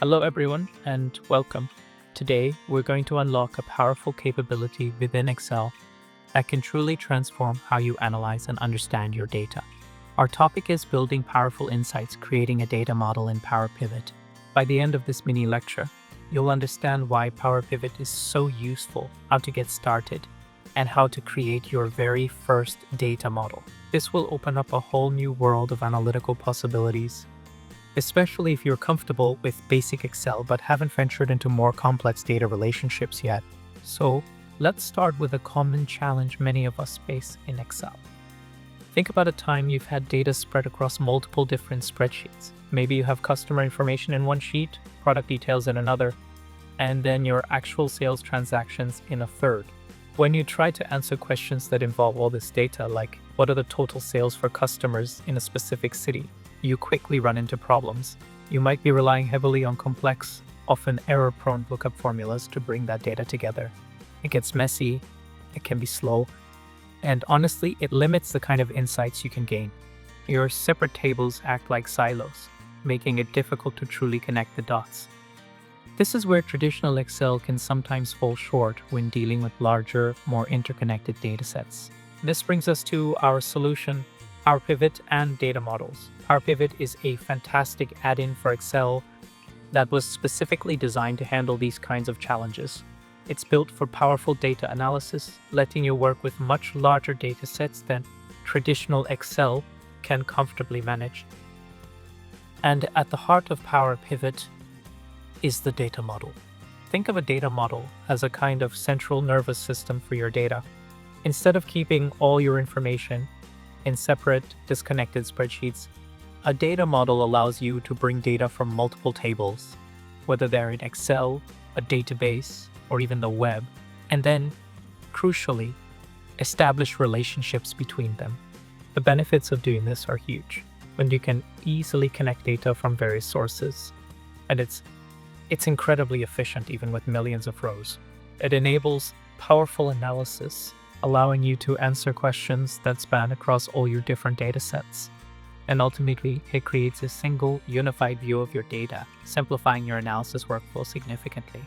Hello, everyone, and welcome. Today, we're going to unlock a powerful capability within Excel that can truly transform how you analyze and understand your data. Our topic is building powerful insights, creating a data model in PowerPivot. By the end of this mini lecture, you'll understand why PowerPivot is so useful, how to get started, and how to create your very first data model. This will open up a whole new world of analytical possibilities, especially if you're comfortable with basic Excel but haven't ventured into more complex data relationships yet. So let's start with a common challenge many of us face in Excel. Think about a time you've had data spread across multiple different spreadsheets. Maybe you have customer information in one sheet, product details in another, and then your actual sales transactions in a third. When you try to answer questions that involve all this data, like what are the total sales for customers in a specific city, you quickly run into problems. You might be relying heavily on complex, often error-prone lookup formulas to bring that data together. It gets messy, it can be slow, and honestly, it limits the kind of insights you can gain. Your separate tables act like silos, making it difficult to truly connect the dots. This is where traditional Excel can sometimes fall short when dealing with larger, more interconnected datasets. This brings us to our solution, PowerPivot and Data Models. PowerPivot is a fantastic add-in for Excel that was specifically designed to handle these kinds of challenges. It's built for powerful data analysis, letting you work with much larger data sets than traditional Excel can comfortably manage. And at the heart of PowerPivot is the data model. Think of a data model as a kind of central nervous system for your data. Instead of keeping all your information in separate, disconnected spreadsheets, a data model allows you to bring data from multiple tables, whether they're in Excel, a database, or even the web, and then, crucially, establish relationships between them. The benefits of doing this are huge, when you can easily connect data from various sources, and it's incredibly efficient even with millions of rows. It enables powerful analysis, allowing you to answer questions that span across all your different data sets. And ultimately, it creates a single, unified view of your data, simplifying your analysis workflow significantly.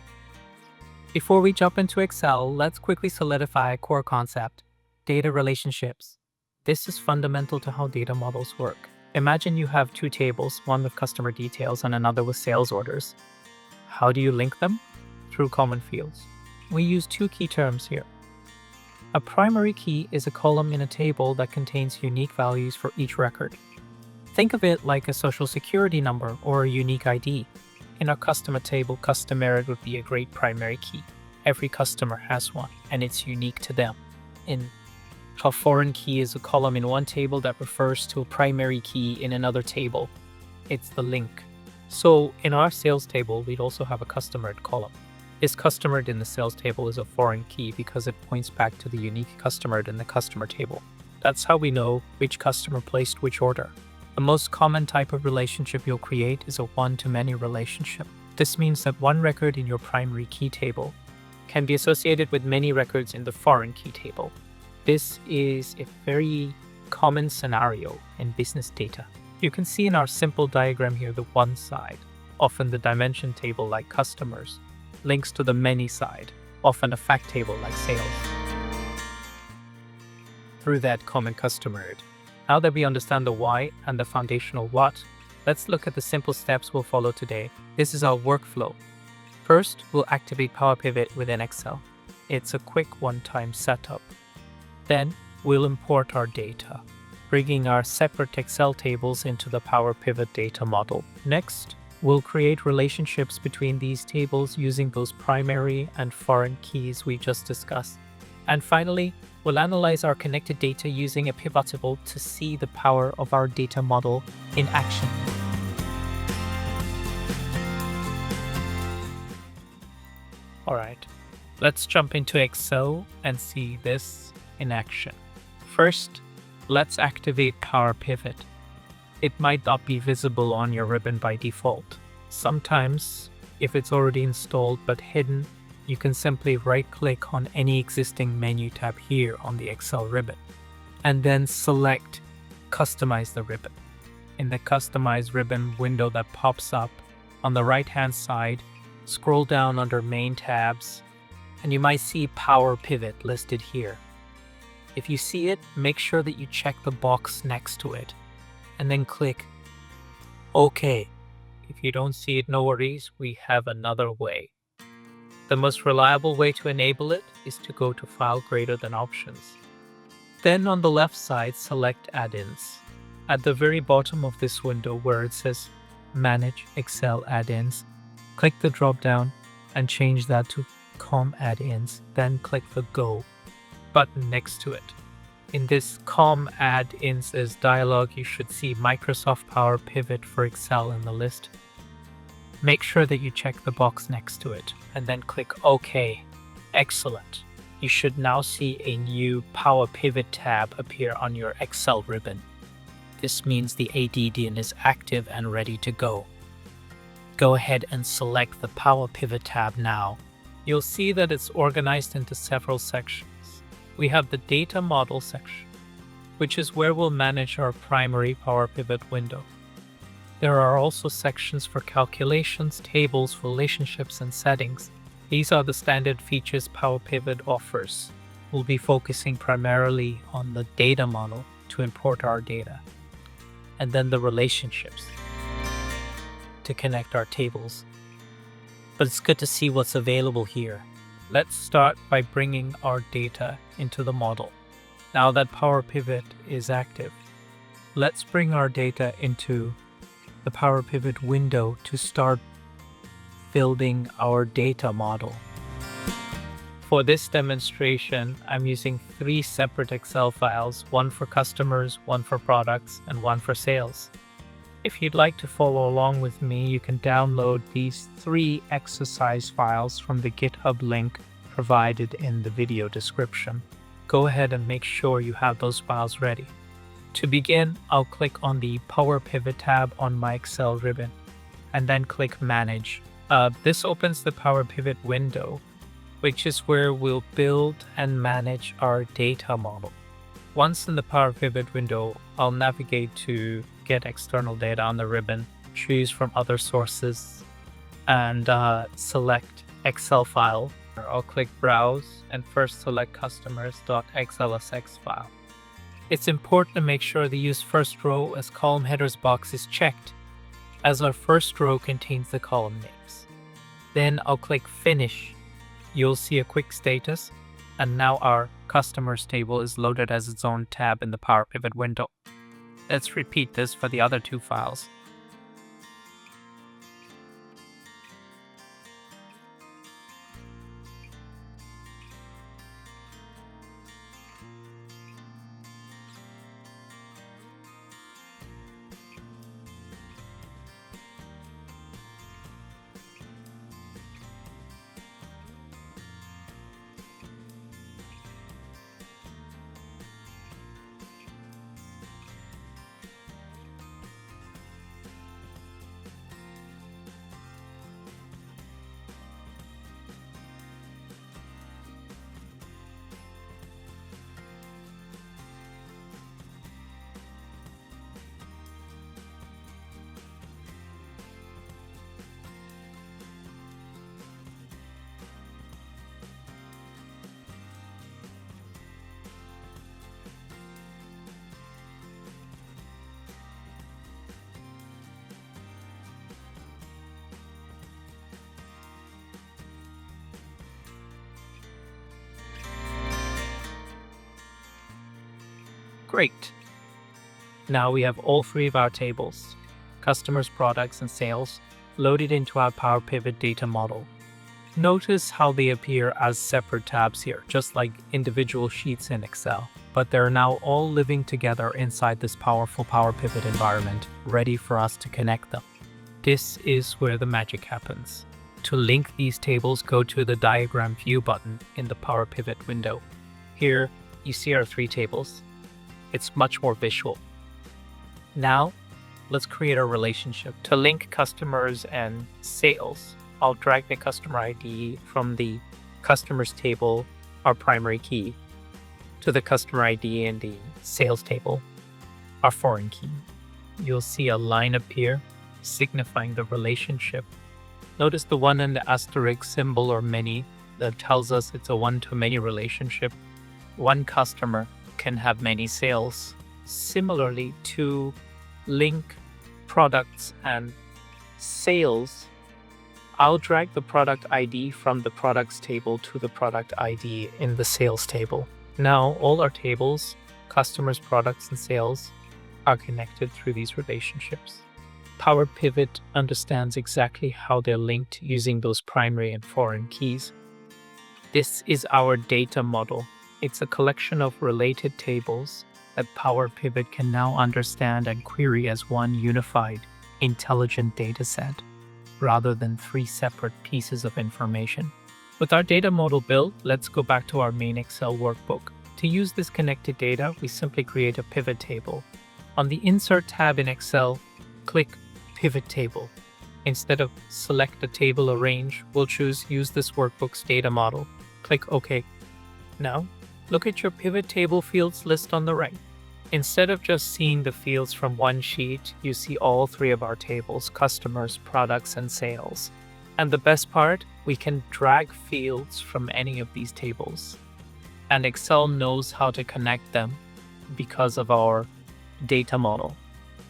Before we jump into Excel, let's quickly solidify a core concept: data relationships. This is fundamental to how data models work. Imagine you have two tables, one with customer details and another with sales orders. How do you link them? Through common fields. We use two key terms here. A primary key is a column in a table that contains unique values for each record. Think of it like a social security number or a unique ID. In our customer table, customer would be a great primary key. Every customer has one, and it's unique to them. A foreign key is a column in one table that refers to a primary key in another table. It's the link. So in our sales table, we'd also have a customered column. This customered in the sales table is a foreign key because it points back to the unique customered in the customer table. That's how we know which customer placed which order. The most common type of relationship you'll create is a one-to-many relationship. This means that one record in your primary key table can be associated with many records in the foreign key table. This is a very common scenario in business data. You can see in our simple diagram here the one side, often the dimension table like customers, links to the many side, often a fact table like sales, through that common customer. Now that we understand the why and the foundational what, let's look at the simple steps we'll follow today. This is our workflow. First, we'll activate PowerPivot within Excel. It's a quick one-time setup. Then, we'll import our data, bringing our separate Excel tables into the PowerPivot data model. Next, we'll create relationships between these tables using those primary and foreign keys we just discussed. And finally, we'll analyze our connected data using a PivotTable to see the power of our data model in action. All right, let's jump into Excel and see this in action. First, let's activate PowerPivot. It might not be visible on your ribbon by default. Sometimes, if it's already installed but hidden, you can simply right-click on any existing menu tab here on the Excel ribbon, and then select Customize the ribbon. In the Customize ribbon window that pops up, On the right-hand side, scroll down under Main tabs, and you might see PowerPivot listed here. If you see it, make sure that you check the box next to it, and then click OK. If you don't see it, no worries, we have another way. The most reliable way to enable it is to go to File Greater Than Options. Then on the left side, select Add-ins. At the very bottom of this window where it says Manage Excel Add-ins, click the drop-down and change that to COM Add-ins, then click the Go button next to it. In this COM Add-ins dialog, you should see Microsoft Power Pivot for Excel in the list. Make sure that you check the box next to it and then click OK. Excellent. You should now see a new Power Pivot tab appear on your Excel ribbon. This means the ADDN is active and ready to go. Go ahead and select the Power Pivot tab now. You'll see that it's organized into several sections. We have the Data Model section, which is where we'll manage our primary Power Pivot window. There are also sections for calculations, tables, relationships, and settings. These are the standard features Power Pivot offers. We'll be focusing primarily on the data model to import our data, and then the relationships to connect our tables. But it's good to see what's available here. Let's start by bringing our data into the model. Now that Power Pivot is active, let's bring our data into the Power Pivot window to start building our data model. For this demonstration, I'm using 3 separate Excel files, one for customers, one for products, and one for sales. If you'd like to follow along with me, you can download these 3 exercise files from the GitHub link provided in the video description. Go ahead and make sure you have those files ready. To begin, I'll click on the Power Pivot tab on my Excel ribbon, and then click Manage. This opens the Power Pivot window, which is where we'll build and manage our data model. Once in the Power Pivot window, I'll navigate to Get External Data on the ribbon, choose from other sources, and select Excel file. I'll click Browse and first select customers.xlsx file. It's important to make sure the Use First Row as Column Headers box is checked, as our first row contains the column names. Then I'll click Finish. You'll see a quick status, and now our Customers table is loaded as its own tab in the Power Pivot window. Let's repeat this for the other 2 files. Great. Now we have all 3 of our tables, customers, products, and sales, loaded into our Power Pivot data model. Notice how they appear as separate tabs here, just like individual sheets in Excel, but they're now all living together inside this powerful Power Pivot environment, ready for us to connect them. This is where the magic happens. To link these tables, go to the Diagram View button in the Power Pivot window. Here, you see our 3 tables. It's much more visual. Now, let's create a relationship. To link customers and sales, I'll drag the customer ID from the customers table, our primary key, to the customer ID in the sales table, our foreign key. You'll see a line appear signifying the relationship. Notice the one and the asterisk symbol or many that tells us it's a one-to-many relationship. One customer can have many sales. Similarly, to link products and sales, I'll drag the product ID from the products table to the product ID in the sales table. Now, all our tables, customers, products, and sales are connected through these relationships. PowerPivot understands exactly how they're linked using those primary and foreign keys. This is our data model. It's a collection of related tables that PowerPivot can now understand and query as one unified, intelligent data set, rather than three separate pieces of information. With our data model built, let's go back to our main Excel workbook. To use this connected data, we simply create a pivot table. On the Insert tab in Excel, click Pivot Table. Instead of select a table or range, we'll choose Use this workbook's data model. Click OK. Now, look at your pivot table fields list on the right. Instead of just seeing the fields from one sheet, you see all three of our tables: customers, products, and sales. And the best part, we can drag fields from any of these tables. And Excel knows how to connect them because of our data model.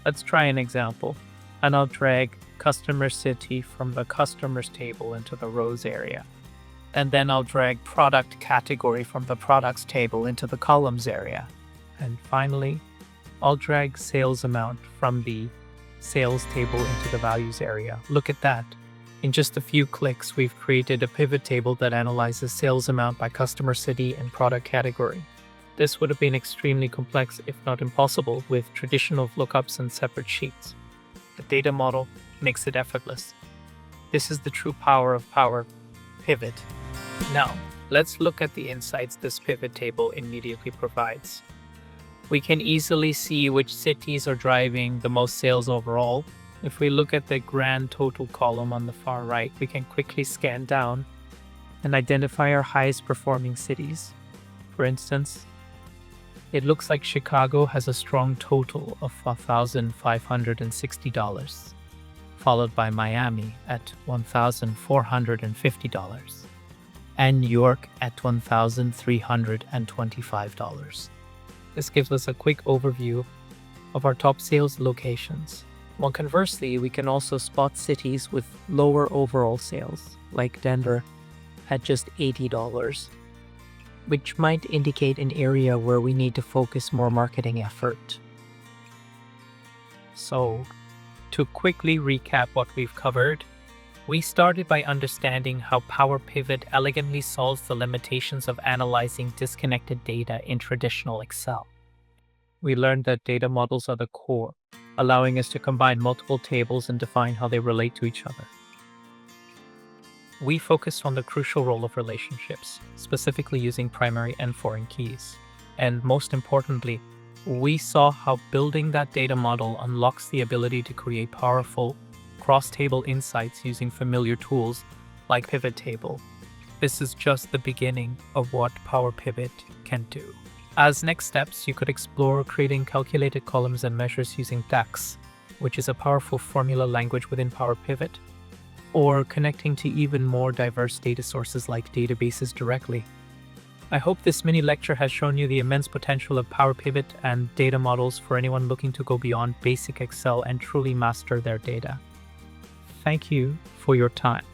Let's try an example. And I'll drag customer city from the customers table into the rows area. And then I'll drag product category from the products table into the columns area. And finally, I'll drag sales amount from the sales table into the values area. Look at that. In just a few clicks, we've created a pivot table that analyzes sales amount by customer city and product category. This would have been extremely complex, if not impossible, with traditional lookups and separate sheets. The data model makes it effortless. This is the true power of PowerPivot. Now, let's look at the insights this pivot table immediately provides. We can easily see which cities are driving the most sales overall. If we look at the grand total column on the far right, we can quickly scan down and identify our highest performing cities. For instance, it looks like Chicago has a strong total of $1,560, followed by Miami at $1,450, and New York at $1,325. This gives us a quick overview of our top sales locations. While conversely, we can also spot cities with lower overall sales, like Denver at just $80, which might indicate an area where we need to focus more marketing effort. So, to quickly recap what we've covered, we started by understanding how PowerPivot elegantly solves the limitations of analyzing disconnected data in traditional Excel. We learned that data models are the core, allowing us to combine multiple tables and define how they relate to each other. We focused on the crucial role of relationships, specifically using primary and foreign keys. And most importantly, we saw how building that data model unlocks the ability to create powerful cross-table insights using familiar tools like PivotTable. This is just the beginning of what PowerPivot can do. As next steps, you could explore creating calculated columns and measures using DAX, which is a powerful formula language within PowerPivot, or connecting to even more diverse data sources like databases directly. I hope this mini lecture has shown you the immense potential of PowerPivot and data models for anyone looking to go beyond basic Excel and truly master their data. Thank you for your time.